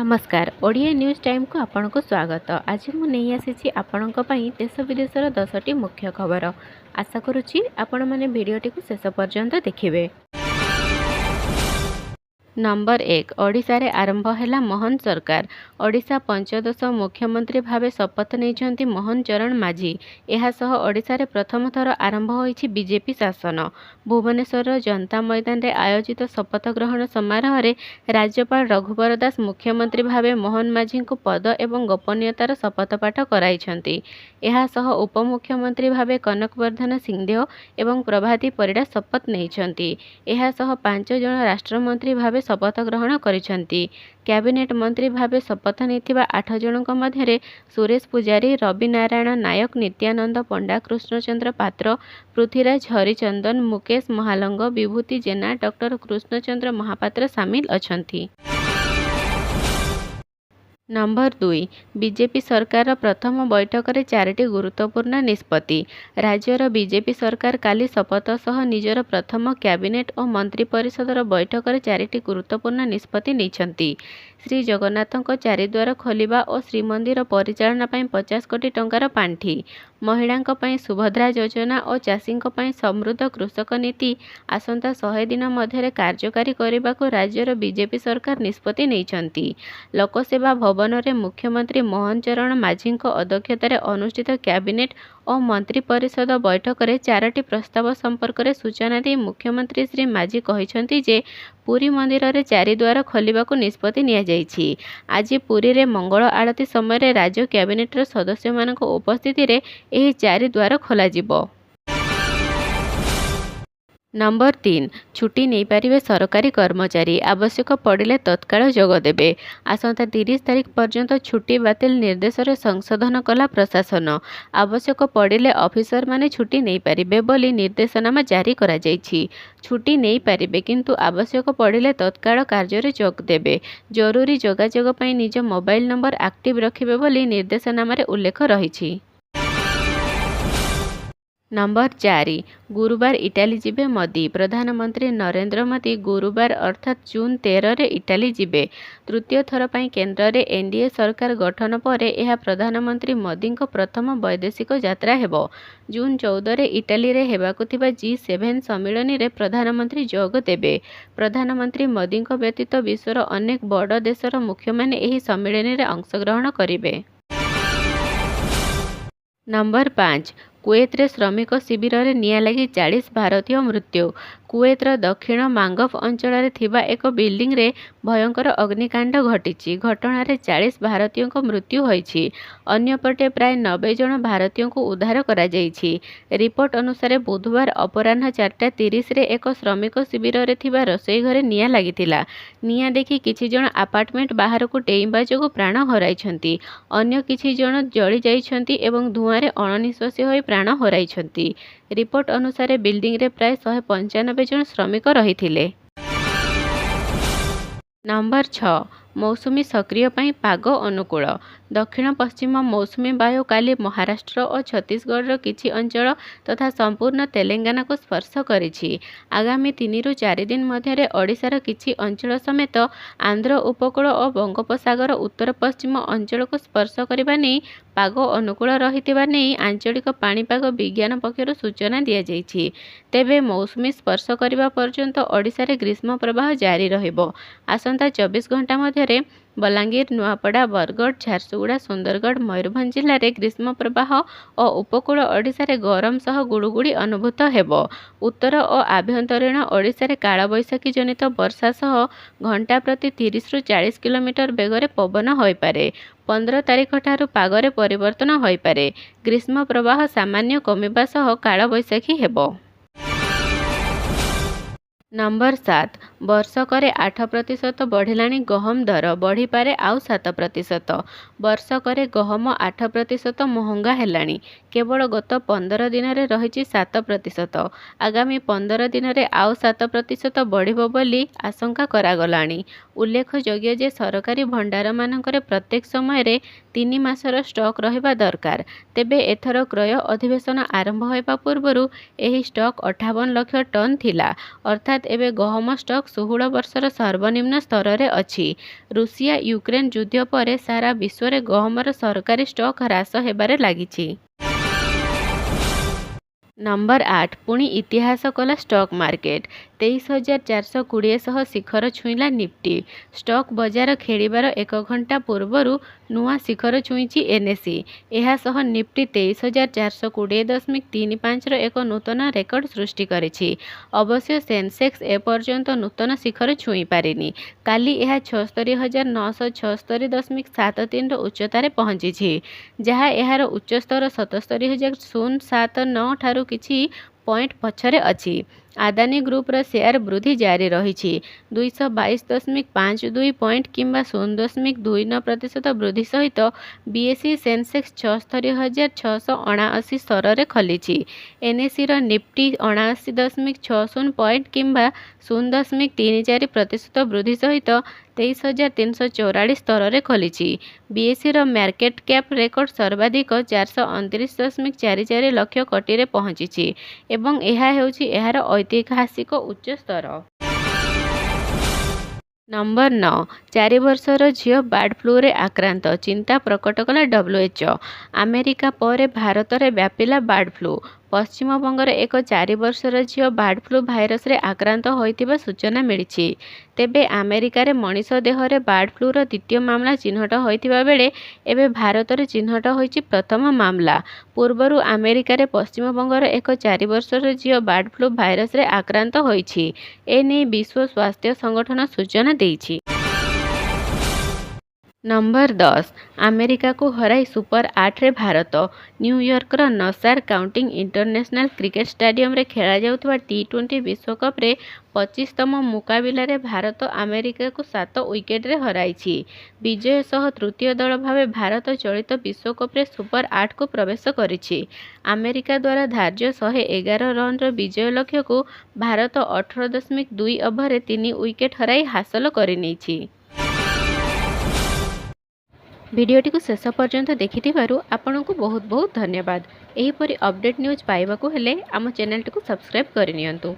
नमस्कार Odia news time को आपन को स्वागत। आज मु नहीं आसी आपण देश विदेशर 10टी मुख्य खबर। आशा करुच्ची आपण मैंने भिडटी को शेष पर्यंत देखिए। नंबर 1 ओडिशा रे आरंभ हैला मोहन सरकार। ओडिशा पंचदश मुख्यमंत्री भावे शपथ नहीं मोहन चरण माझी। यह सह ओडिशा रे प्रथम थर आरंभ होईछि बीजेपी शासन। भुवनेश्वर जनता मैदान रे आयोजित शपथ ग्रहण समारोह रे राज्यपाल रघुवर दास मुख्यमंत्री भावे मोहन माझी को पद एवं गोपनीयतार शपथ पाठ कराइछन्ति। यह सह उपमुख्यमंत्री भावे कनकवर्धन सिंहदेव एवं प्रभाती परिडा शपथ नहीं। यह सह 5 जन राष्ट्रमंत्री भावे शपथ ग्रहण करिसेंति। कैबिनेट मंत्री भावे शपथ नेथिबा 8 जनक मध्यरे सुरेश पुजारी, रवि नारायण नायक, नित्यानंद पंडा, कृष्णचंद्र पात्र, पृथ्वीराज हरिचंदन, मुकेश महालंग, विभूति जेना, डॉक्टर कृष्णचंद्र महापात्र सामिल अछंती। नंबर 2 बीजेपी सरकार प्रथम बैठक रे 4टी गुरुत्वपूर्ण निष्पत्ति। राज्यर बीजेपी सरकार काली शपथ सह निजर प्रथम कैबिनेट और मंत्री परिषदर बैठक रे 4टी गुरुत्वपूर्ण निष्पत्ति नैछंती। श्री जगन्नाथଙ୍କ चारिद्वार खोलिबा और श्रीमंदिर परिचालना पई 50 कोटी टंकार पांठी, महिलांक पई सुभद्रा योजना और चाषींक पई समृद्ध कृषक नीति आसंता 100 दिन मध्यरे कार्यकारी करबाको राज्यर बीजेपी सरकार निष्पत्ति नैछंती। लोकसेवा भवन रे मुख्यमंत्री मोहन चरण माझींक अध्यक्षतार अनुष्ठित कैबिनेट और मंत्री परिषद बैठक रे 4टी प्रस्ताव संपर्क में सूचना दे मुख्यमंत्री श्री माझी कहिसेंति जे पुरी मंदिर रे 4 द्वार खोलिबाको निष्पत्ति निया जाइछि। आज पुरी रे मंगल आरती समय राज्य कैबिनेटर सदस्य मानक उपस्थिति रे एही 4 द्वार खोला जिवो। नंबर 3 छुट्टी नहीं पारिबे सरकारी कर्मचारी, आवश्यक पड़िले तत्काल जोग देबे। आसंता 30 तारिख पर्यंत छुट्टी बातिल निर्देश रे संशोधन कला प्रशासन। आवश्यक पड़िले ऑफिसर माने छुट्टी नहीं पारिबे बोली निर्देशनामा जारी करा जाइछि। छुट्टी नहीं पारिबे किंतु आवश्यक पड़िले तत्काल कार्य रे जोग देबे। जरूरी जोगाजोग पई निज मोबाइल नंबर एक्टिव रखिबे बोली निर्देशनामा रे उल्लेख रहिछि। नंबर 4 गुरुवार इटाली जिबे मोदी। प्रधानमंत्री नरेंद्र मोदी गुरुवार अर्थात जून 13 रे इटाली जिबे। तृतीय थर पई केंद्र रे एनडीए सरकार गठन परे यह प्रधानमंत्री मोदी प्रथम वैदेशिक यात्रा हेबो। जून 14 रे इटाली रे हेबाकु थिबा G7 सम्मेलन रे प्रधानमंत्री जोग देबे। प्रधानमंत्री मोदी व्यतीत विश्वर अनेक बड़ देशर मुख्य माने एही सम्मेलन रे अंशग्रहण करिवे। नंबर 5 कुवेत रे श्रमिक शिविर रे निया लगी 40 भारतीय मृत्यु। कुवेतर दक्षिण मांगफ अंचल रे थिबा एक बिल्डिंग रे भयंकर अग्निकांड घटिछि। घटना रे 40 भारतीयों को मृत्यु होइछि। अन्यपटे प्राय 90 जन भारतीयों को उद्धार करा जाइछि। रिपोर्ट अनुसार बुधवार अपराह्न 4:30 रे एक श्रमिक शिविर रे थिबा रसोई घरे निया लागितिला। निया देखि किछि जन अपार्टमेंट बाहर को टेइबा जोगु प्राण हराइछन्ति। अन्य किछि जन जळि जाइछन्ति एवं धुआं रे अणनिश्वासी होई प्राण हराइछन्ति। रिपोर्ट अनुसार बिल्डिंग रे प्राय 195 जन श्रमिक रहिथिले। नंबर 6 मौसुमी सक्रिय पई पाग अनुकूल। दक्षिण पश्चिम मौसुमी वायु काली महाराष्ट्र और छत्तीसगढ़ किछि अंचल तथा संपूर्ण तेलंगाना को स्पर्श करिछि। आगामी 3 रु 4 दिन मध्यरे ओडिशार किछि अंचल समेत आंध्र उपकूल और बंगोपसागर उत्तर पश्चिम अंचल को स्पर्श करबा नै पाग अनुकूल रहितिबा नै आंचलिक पाणीपाग विज्ञान पक्षर सूचना दिया जाइछि। तेबे मौसुमी स्पर्श करबा पर्यंत ओडिशा रे ग्रीष्म प्रवाह जारी रहिबो। आसंता 24 घंटा मध्यरे बलांगीर, नुआपड़ा, बरगढ़, झारसुगुड़ा, सुंदरगढ़, मयूरभंज जिले में ग्रीष्म प्रवाह और उपकूल ओडिशा रे गरम सह गुड़ुगुड़ी अनुभूत हेबो। उत्तर और आभ्यंतरीण ओडिशा रे कालबैशाखी जनित वर्षा सह घंटा प्रति 30 रु 40 किलोमीटर बेगरे पवन होई पारे। 15 तारिख ठारू पागरे परिवर्तन होई पारे। ग्रीष्म प्रवाह सामान्य कमिबा सह कालबैशाखी हेबो। नंबर 7 वर्षकरे 8% बढ़िलाणी गहम दर, बढ़िपारे आउ 7%। वर्षकरे गहम 8% महंगा हेलाणी। केवल गत 15 दिन रे रहिछि 7%। आगामी 15 दिन रे आउ 7% बढ़िबो बोली आशंका करागलाणी। उल्लेखयोग्य जे सरकारी भंडार मानकरे प्रत्येक समय रे 3 मासर स्टॉक रहिबा दरकार। तेबे एथर क्रय अधिवेशन आरंभ होइबा पूर्वरु एही स्टॉक 58 लाख टन थिला। अर्थात एबे गहम स्टॉक ଷ୍ଟକ୍ 16 ବର୍ଷର ସର୍ବନିମ୍ନ ସ୍ତରରେ ଅଛି। ରୁଷିଆ ୟୁକ୍ରେନ ଯୁଦ୍ଧ ପରେ ସାରା ବିଶ୍ୱରେ ଗହମର ସରକାରୀ ଷ୍ଟକ୍ ହ୍ରାସ ହେବାରେ ଲାଗିଛି। ନମ୍ବର 8 ପୁଣି ଇତିହାସ କଲା ଷ୍ଟକ୍ ମାର୍କେଟ। 23,420 ସହ ଶିଖର ଛୁଇଁଲା ନିଫ୍ଟି। ଷ୍ଟକ୍ ବଜାର ଖେଳିବାର 1 ଘଣ୍ଟା ପୂର୍ବରୁ ନୂଆ ଶିଖର ଛୁଇଁଛି ଏନ୍ଏସ୍ଇ। ଏହା ସହ ନିଫ୍ଟି 23,420.35ର ଏକ ନୂତନ ରେକର୍ଡ ସୃଷ୍ଟି କରିଛି। ଅବଶ୍ୟ ସେନ୍ସେକ୍ସ ଏପର୍ଯ୍ୟନ୍ତ ନୂତନ ଶିଖର ଛୁଇଁ ପାରିନି। କାଲି ଏହା 76,976.73ର ଉଚ୍ଚତାରେ ପହଞ୍ଚିଛି, ଯାହା ଏହାର ଉଚ୍ଚସ୍ତର 77,079 ଠାରୁ କିଛି ପଏଣ୍ଟ ପଛରେ ଅଛି। ଆଦାନୀ ଗ୍ରୁପର ସେୟାର ବୃଦ୍ଧି ଜାରି ରହିଛି। 222.52 ପଏଣ୍ଟ କିମ୍ବା 0.29% ବୃଦ୍ଧି ସହିତ ବିଏସ୍ଇ ସେନ୍ସେକ୍ସ 76,679 ସ୍ତରରେ ଖୋଲିଛି। ଏନ୍ଏସ୍ଇର ନିଫ୍ଟି 79.60 ପଏଣ୍ଟ କିମ୍ବା 0.34% ବୃଦ୍ଧି ସହିତ 23,344 ସ୍ତରରେ ଖୋଲିଛି। ବିଏସ୍ଇର ମାର୍କେଟ କ୍ୟାପ୍ ରେକର୍ଡ ସର୍ବାଧିକ 429.44 ଲକ୍ଷ କୋଟିରେ ପହଞ୍ଚିଛି ଏବଂ ଏହା ହେଉଛି ଏହାର ଐତିହାସିକ ଉଚ୍ଚ ସ୍ତର। ନମ୍ବର 9 4 ବର୍ଷର ଝିଅ ବାର୍ଡ ଫ୍ଲୁରେ ଆକ୍ରାନ୍ତ, ଚିନ୍ତା ପ୍ରକଟ କଲା WHO। ଆମେରିକା ପରେ ଭାରତରେ ବ୍ୟାପିଲା ବାର୍ଡ ଫ୍ଲୁ। ପଶ୍ଚିମବଙ୍ଗର ଏକ 4 ବର୍ଷର ଝିଅ ବାର୍ଡ ଫ୍ଲୁ ଭାଇରସରେ ଆକ୍ରାନ୍ତ ହୋଇଥିବା ସୂଚନା ମିଳିଛି। ତେବେ ଆମେରିକାରେ ମଣିଷ ଦେହରେ ବାର୍ଡ ଫ୍ଲୁର ଦ୍ୱିତୀୟ ମାମଲା ଚିହ୍ନଟ ହୋଇଥିବା ବେଳେ ଏବେ ଭାରତରେ ଚିହ୍ନଟ ହୋଇଛି ପ୍ରଥମ ମାମଲା। ପୂର୍ବରୁ ଆମେରିକାରେ ପଶ୍ଚିମବଙ୍ଗର ଏକ 4 ବର୍ଷର ଝିଅ ବାର୍ଡ ଫ୍ଲୁ ଭାଇରସରେ ଆକ୍ରାନ୍ତ ହୋଇଛି। ଏନେଇ ବିଶ୍ୱ ସ୍ୱାସ୍ଥ୍ୟ ସଂଗଠନ ସୂଚନା ଦେଇଛି। ନମ୍ବର 10 ଆମେରିକାକୁ ହରାଇ ସୁପର 8ରେ ଭାରତ। ନ୍ୟୁୟର୍କର ନସାର କାଉଣ୍ଟି ଇଣ୍ଟରନ୍ୟାସନାଲ କ୍ରିକେଟ ଷ୍ଟାଡିୟମରେ ଖେଳାଯାଉଥିବା ଟି20 ବିଶ୍ୱକପରେ 25ତମ ମୁକାବିଲାରେ ଭାରତ ଆମେରିକାକୁ 7 ୱିକେଟରେ ହରାଇଛି। ବିଜୟ ସହ ତୃତୀୟ ଦଳ ଭାବେ ଭାରତ ଚଳିତ ବିଶ୍ୱକପରେ ସୁପର 8କୁ ପ୍ରବେଶ କରିଛି। ଆମେରିକା ଦ୍ୱାରା ଧାର୍ଯ୍ୟ 111 ରନର ବିଜୟ ଲକ୍ଷ୍ୟକୁ ଭାରତ 18.2 ଓଭରରେ 3 ୱିକେଟ ହରାଇ ହାସଲ କରିନେଇଛି। ଭିଡ଼ିଓଟିକୁ ଶେଷ ପର୍ଯ୍ୟନ୍ତ ଦେଖିଥିବାରୁ ଆପଣଙ୍କୁ ବହୁତ ବହୁତ ଧନ୍ୟବାଦ। ଏହିପରି ଅପଡେଟ୍ ନ୍ୟୁଜ୍ ପାଇବାକୁ ହେଲେ ଆମ ଚ୍ୟାନେଲଟିକୁ ସବସ୍କ୍ରାଇବ୍ କରିନିଅନ୍ତୁ।